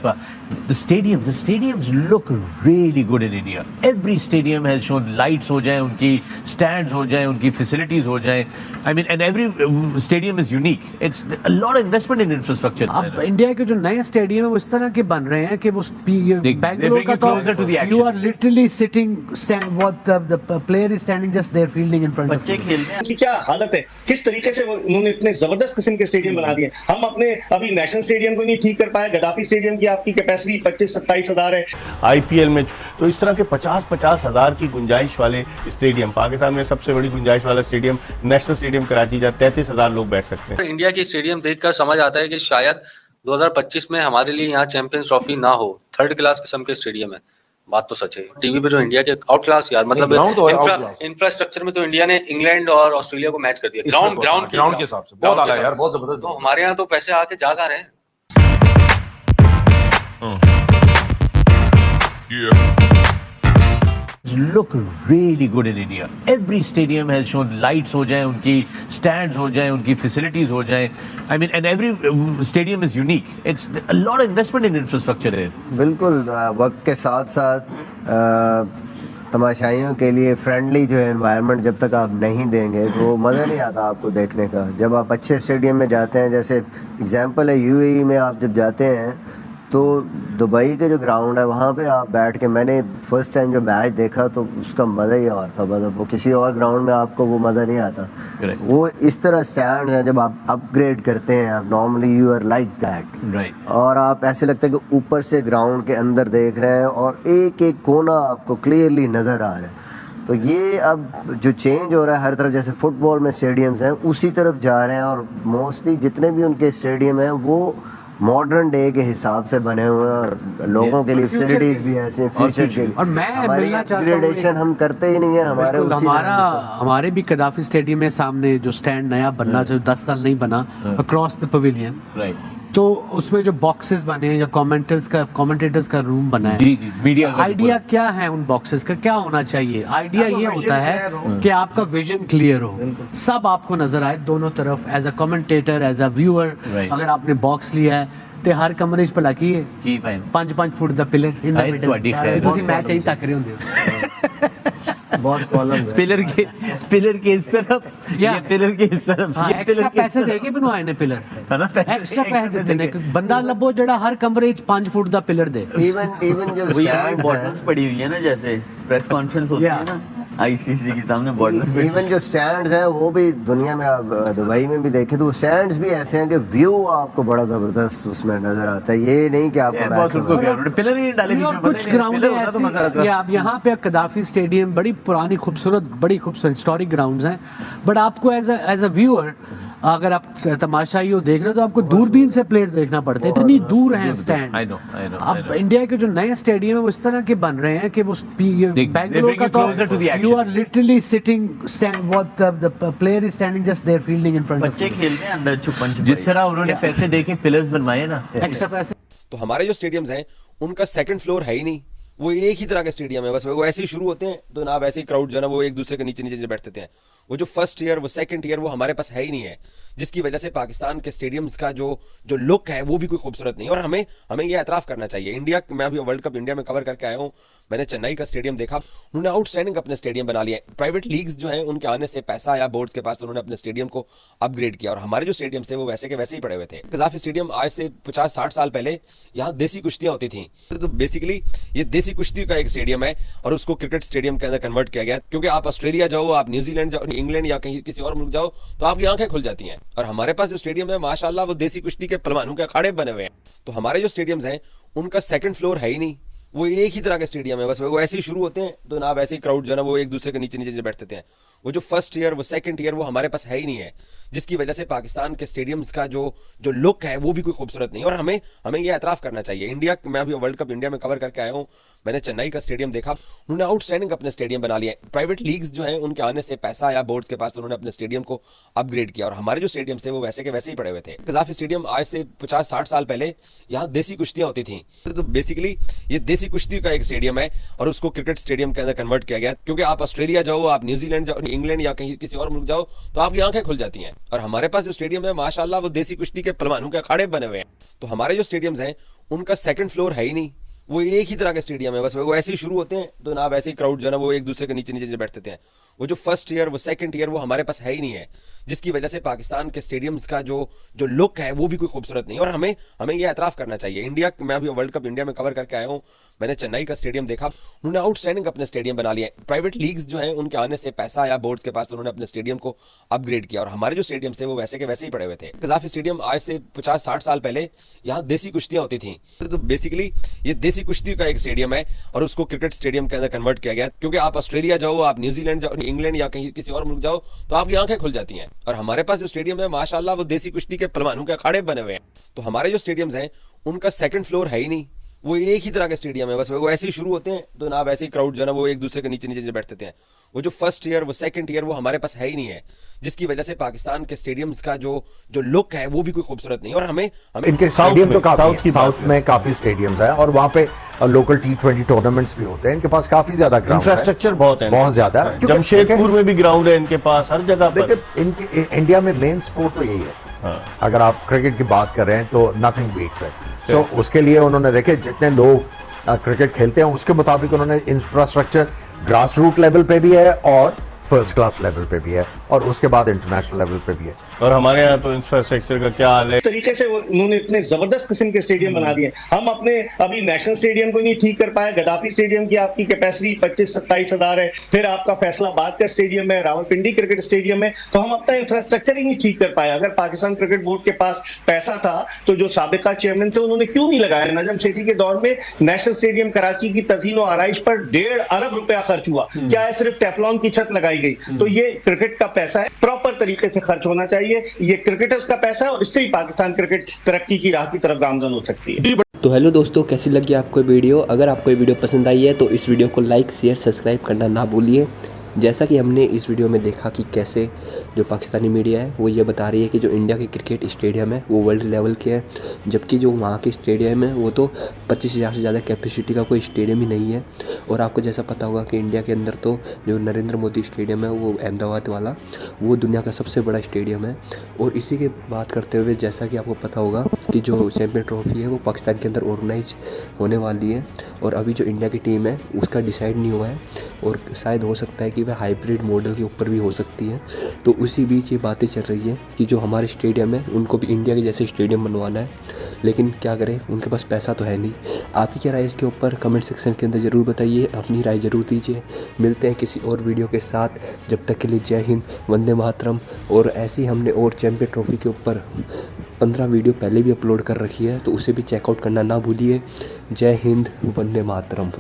The stadiums look really good in India. Every stadium has shown lights हो जाए, उनकी stands हो जाए, उनकी facilities हो जाए. I mean, and every stadium is unique. It's a lot of investment in infrastructure. अब India के जो नए स्टेडियम है वो इस तरह के बन रहे हैं कि वो बैंगलोर का तो you are literally sitting what the player is standing just there fielding in front of बच्चे खेलते हैं. क्या हालत है, किस तरीके से उन्होंने इतने जबरदस्त किस्म के स्टेडियम बना दिए. हम अपने अभी नेशनल स्टेडियम को नहीं ठीक कर पाए. गद्दाफी स्टेडियम की आपकी कैपेसिटी 25-27 हजार है. आईपीएल में तो इस तरह के 50-50 हजार की गुंजाइश वाले स्टेडियम, पाकिस्तान में सबसे बड़ी गुंजाइश वाला स्टेडियम नेशनल स्टेडियम कराची जा 33,000 लोग बैठ सकते हैं. इंडिया की स्टेडियम देखकर समझ आता है कि शायद 2025 में हमारे लिए यहाँ चैंपियंस ट्रॉफी ना हो. थर्ड क्लास किस्म के स्टेडियम है. बात तो सच है. टीवी पे जो इंडिया के आउट क्लास यार, मतलब इंफ्रास्ट्रक्चर में तो इंडिया ने इंग्लैंड और ऑस्ट्रेलिया को मैच कर दिया. ग्राउंड के हिसाब से बहुत आला यार, बहुत जबरदस्त. तो हमारे यहाँ तो पैसे आके जागा रहे हैं. Look really good in India. Every stadium has shown lights हो जाए, उनकी stands हो जाए, उनकी facilities हो जाए. I mean, and every stadium is unique. It's a lot of investment in infrastructure है. बिल्कुल वक्त के साथ साथ तमाशाइयों के लिए फ्रेंडली जो है एनवायरनमेंट जब तक आप नहीं देंगे तो मज़ा नहीं आता आपको देखने का. जब आप अच्छे स्टेडियम में जाते हैं, जैसे एग्जांपल है यूएई में, आप जब जाते हैं तो दुबई के जो ग्राउंड है वहाँ पे आप बैठ के, मैंने फर्स्ट टाइम जब मैच देखा तो उसका मज़ा ही और था. मतलब वो किसी और ग्राउंड में आपको वो मज़ा नहीं आता. वो इस तरह स्टैंड है, जब आप अपग्रेड करते हैं आप normally you are like that, और आप ऐसे लगता है कि ऊपर से ग्राउंड के अंदर देख रहे हैं और एक एक कोना आपको क्लियरली नज़र आ रहा है. तो ये अब जो चेंज हो रहा है हर तरफ, जैसे फुटबॉल में स्टेडियम्स हैं उसी तरफ जा रहे हैं, और मोस्टली जितने भी उनके स्टेडियम हैं वो मॉडर्न डे के हिसाब से बने हुए हैं और लोगों के लिए फैसिलिटीज भी ऐसे हैं फ्यूचर के लिए. और मैं अपग्रेडेशन हम करते ही नहीं है. हमारे भी गद्दाफी स्टेडियम में सामने जो स्टैंड नया बनना चाहिए, 10 साल नहीं बना, अक्रॉस द पवेलियन, तो उसमें जो बॉक्सेस बने या कमेंटेटर्स का रूम बना है. मीडिया आइडिया क्या है उन बॉक्सेस का, क्या होना चाहिए? आइडिया ये होता है कि आपका विजन क्लियर हो, सब आपको नजर आए दोनों तरफ. As a commentator, as a viewer, अगर आपने बॉक्स लिया है ਤੇ ਹਰ ਕਮਰੇ 'ਚ ਭਲਾ ਕੀ ਹੈ 5-5 ਫੁੱਟ ਦਾ ਪਿਲਰ ਇਨ ਦਾ ਮਿਡਲ. ਤੁਸੀਂ ਮੈਚ ਹੀ ਤੱਕ ਰਹੇ ਹੁੰਦੇ ਹੋ. बहुत कॉलम है. पिलर के इस तरफ या पिलर के इस तरफ. एक्स्ट्रा पैसे दे के बनवाए ने पिलर, एक्स्ट्रा पैसे देते ने. बंदा लभो जेड़ा हर कमरे 'ਚ 5 फुट दा पिलर दे. इवन जो बॉटल्स पड़ी हुई है ना, जैसे प्रेस कॉन्फ्रेंस होती है ना आईसीसी के सामने बॉटल्स. इवन जो स्टैंड्स हैं वो भी दुनिया में, आप दुबई में भी देखें तो स्टैंड्स भी ऐसे हैं कि व्यू आपको बड़ा जबरदस्त उसमें नजर आता है. ये नहीं कि आपको पिलर ही डाले. और कुछ ग्राउंड ऐसे, आप यहाँ पे गद्दाफी स्टेडियम बड़ी पुरानी खूबसूरत हिस्टोरिक ग्राउंड्स हैं, बट आपको एज अ व्यूअर अगर आप तमाशाई हो देख रहे हो तो आपको दूरबीन से प्लेयर देखना पड़ता है, इतनी दूर है स्टैंड. अब इंडिया के जो नए स्टेडियम है वो इस तरह के बन रहे हैं कि वो बैंगलोर का तो you are literally sitting what the player is standing just there fielding in front of बच्चे खेलते हैं अंदर छुपन. जिस तरह उन्होंने पैसे देके पिलर्स बनवाए ना, एक्स्ट्रा पैसे. तो हमारे जो स्टेडियम्स हैं उनका सेकंड फ्लोर है ही नहीं. वो एक ही तरह के स्टेडियम है, बस वो ऐसे ही शुरू होते हैं तो ना वैसे ही क्राउड जो है ना वो एक दूसरे के नीचे नीचे बैठते हैं. वो जो फर्स्ट ईयर, वो सेकंड ईयर, वो हमारे पास है ही नहीं है, जिसकी वजह से पाकिस्तान के स्टेडियम्स का जो लुक है वो भी कोई खूबसूरत नहीं. और हमें ये एतराफ करना चाहिए. इंडिया, मैं अभी वर्ल्ड कप इंडिया में कवर करके आया हूँ, मैंने चेन्नई का स्टेडियम देखा, उन्होंने आउटस्टैंडिंग अपने स्टेडियम बना लिए. प्राइवेट लीग्स जो है उनके आने से पैसा आया बोर्ड्स के पास, तो उन्होंने अपने स्टेडियम को अपग्रेड किया. और हमारे जो स्टेडियम थे वो वैसे के वैसे ही पड़े हुए थे. गद्दाफी स्टेडियम आज से 50-60 साल पहले यहाँ देसी कुश्तियां होती थी. तो बेसिकली ये देसी कुश्ती का एक स्टेडियम है और उसको क्रिकेट स्टेडियम के अंदर कन्वर्ट किया गया. क्योंकि आप ऑस्ट्रेलिया जाओ, आप न्यूजीलैंड जाओ, इंग्लैंड या कहीं किसी और मुल्क जाओ तो आपकी आंखें खुल जाती हैं. और हमारे पास जो स्टेडियम है माशाल्लाह वो देसी कुश्ती के पहलवानों के अखाड़े बने हुए हैं. तो हमारे जो स्टेडियम्स हैं उनका सेकंड फ्लोर है ही नहीं. वो एक ही तरह के स्टेडियम है, बस वो ऐसे ही शुरू होते हैं तो ना वैसे ही क्राउड जो है ना वो एक दूसरे के नीचे नीचे बैठते हैं. वो जो फर्स्ट ईयर, वो सेकंड ईयर, वो हमारे पास है ही नहीं है, जिसकी वजह से पाकिस्तान के स्टेडियम्स का जो लुक है वो भी कोई खूबसूरत नहीं. और हमें ये एतराफ करना चाहिए. इंडिया, मैं अभी वर्ल्ड कप इंडिया में कवर करके आया हूँ, मैंने चेन्नई का स्टेडियम देखा, उन्होंने आउटस्टैंडिंग अपने स्टेडियम बना लिए. प्राइवेट लीग्स जो है उनके आने से पैसा आया बोर्ड्स के पास, तो उन्होंने अपने स्टेडियम को अपग्रेड किया. और हमारे जो स्टेडियम थे वो वैसे के वैसे ही पड़े हुए थे. गद्दाफी स्टेडियम आज से 50-60 साल पहले यहाँ देसी कुश्तियां होती थी. तो बेसिकली ये देसी कुश्ती का एक स्टेडियम है और उसको क्रिकेट स्टेडियम के अंदर कन्वर्ट किया गया, क्योंकि आप ऑस्ट्रेलिया जाओ, आप न्यूजीलैंड जाओ, इंग्लैंड या कहीं किसी और मुल्क जाओ तो आपकी आंखें खुल जाती हैं। और हमारे पास जो स्टेडियम है माशाल्लाह वो देसी कुश्ती के पहलवानों के अखाड़े बने हुए हैं। तो हमारे जो स्टेडियम्स हैं उनका सेकंड फ्लोर है ही नहीं, वो एक ही तरह के स्टेडियम है, बस वो ऐसे ही शुरू होते हैं तो ना वैसे ही क्राउड जो है ना वो एक दूसरे के नीचे नीचे बैठते हैं। वो जो फर्स्ट ईयर वो सेकंड ईयर वो हमारे पास है ही नहीं है, जिसकी वजह से पाकिस्तान के स्टेडियम्स का जो लुक है वो भी कोई खूबसूरत नहीं। और हमें ये एतराफ़ करना चाहिए। इंडिया, मैं अभी वर्ल्ड कप इंडिया में कवर करके आया हूँ, मैंने चेन्नई का स्टेडियम देखा, उन्होंने आउटस्टैंडिंग अपने स्टेडियम बना लिए। प्राइवेट लीग्स जो है उनके आने से पैसा आया बोर्ड्स के पास, तो उन्होंने अपने स्टेडियम को अपग्रेड किया और हमारे जो स्टेडियम थे वो वैसे के वैसे ही पड़े हुए थे। कज़ाफ़ी स्टेडियम आज से 50-60 साल पहले यहाँ देसी कुश्तियाँ होती थी, तो बेसिकली ये देसी कुश्ती का एक स्टेडियम है और उसको क्रिकेट स्टेडियम के अंदर कन्वर्ट किया गया, क्योंकि आप ऑस्ट्रेलिया जाओ, आप न्यूजीलैंड जाओ, इंग्लैंड या कहीं किसी और मुल्क जाओ तो आपकी आंखें खुल जाती हैं। और हमारे पास जो स्टेडियम है माशाल्लाह वो देसी कुश्ती के पहलवानों के अखाड़े बने हुए हैं। तो हमारे जो स्टेडियम्स हैं उनका सेकंड फ्लोर है ही नहीं, वो एक ही तरह के स्टेडियम है, बस वो ऐसे ही शुरू होते हैं तो ना वैसे ही क्राउड जो है ना वो एक दूसरे के नीचे नीचे बैठते हैं। वो जो फर्स्ट ईयर वो सेकंड ईयर वो हमारे पास है ही नहीं है, जिसकी वजह से पाकिस्तान के स्टेडियम्स का जो लुक है वो भी कोई खूबसूरत नहीं। और हमें इनके स्टेडियम तो काफी साउथ में काफी स्टेडियम्स है और वहाँ पे लोकल T20 टूर्नामेंट्स भी होते हैं। इनके पास काफी ज्यादा इंफ्रास्ट्रक्चर बहुत है, बहुत ज्यादा। जमशेदपुर में भी ग्राउंड है इनके पास, हर जगह पर। देखिए इंडिया में मेन स्पोर्ट तो यही है। अगर आप क्रिकेट की बात कर रहे हैं तो नथिंग बीट्स है। तो उसके लिए उन्होंने देखे जितने लोग क्रिकेट खेलते हैं उसके मुताबिक उन्होंने इंफ्रास्ट्रक्चर ग्रास रूट लेवल पे भी है और फर्स्ट क्लास लेवल पे भी है और उसके बाद इंटरनेशनल लेवल पे भी है। और हमारे यहाँ तो इंफ्रास्ट्रक्चर का क्या हाल है। इस तरीके से उन्होंने इतने जबरदस्त किस्म के स्टेडियम बना दिए। हम अपने अभी नेशनल स्टेडियम को नहीं ठीक कर पाए। गद्दाफी स्टेडियम की आपकी कैपेसिटी 25-27 हजार है। फिर आपका फैसलाबाद का स्टेडियम है, रावलपिंडी क्रिकेट स्टेडियम है। तो हम अपना इंफ्रास्ट्रक्चर ही नहीं ठीक कर पाए। अगर पाकिस्तान क्रिकेट बोर्ड के पास पैसा था तो जो साबिका चेयरमैन थे उन्होंने क्यों नहीं लगाया। नजम सेठी के दौर में नेशनल स्टेडियम कराची की तज़ीन और आराइश पर 1.5 अरब रुपया खर्च हुआ। क्या है, सिर्फ टेफलॉन की छत लगाई गई। तो ये क्रिकेट का पैसा है, प्रॉपर तरीके से खर्च होना चाहिए। ये क्रिकेटर्स का पैसा है और इससे ही पाकिस्तान क्रिकेट तरक्की की राह की तरफ गामजन हो सकती है। तो हेलो दोस्तों, कैसी लगी आपको वीडियो? अगर आपको ये वीडियो पसंद आई है तो इस वीडियो को लाइक, शेयर, सब्सक्राइब करना ना भूलिए। जैसा कि हमने इस वीडियो में देखा कि कैसे जो पाकिस्तानी मीडिया है वो ये बता रही है कि जो इंडिया के क्रिकेट स्टेडियम है वो वर्ल्ड लेवल के है, जबकि जो वहाँ के स्टेडियम है वो तो 25,000 से ज़्यादा कैपेसिटी का कोई स्टेडियम ही नहीं है। और आपको जैसा पता होगा कि इंडिया के अंदर तो जो नरेंद्र मोदी स्टेडियम है वो अहमदाबाद वाला, वो दुनिया का सबसे बड़ा स्टेडियम है। और इसी की बात करते हुए जैसा कि आपको पता होगा कि जो चैम्पियन ट्रॉफी है वो पाकिस्तान के अंदर ऑर्गेनाइज होने वाली है और अभी जो इंडिया की टीम है उसका डिसाइड नहीं हुआ है और शायद हो सकता है कि वह हाइब्रिड मॉडल के ऊपर भी हो सकती है। तो उसी बीच ये बातें चल रही है कि जो हमारे स्टेडियम है उनको भी इंडिया के जैसे स्टेडियम बनवाना है, लेकिन क्या करें, उनके पास पैसा तो है नहीं। आपकी क्या राय इसके ऊपर कमेंट सेक्शन के अंदर ज़रूर बताइए, अपनी राय ज़रूर दीजिए। मिलते हैं किसी और वीडियो के साथ, जब तक के लिए जय हिंद, वंदे मातरम। और ऐसे ही हमने और चैम्पियन ट्रॉफी के ऊपर 15 वीडियो पहले भी अपलोड कर रखी है, तो उसे भी चेकआउट करना ना भूलिए। जय हिंद, वंदे मातरम।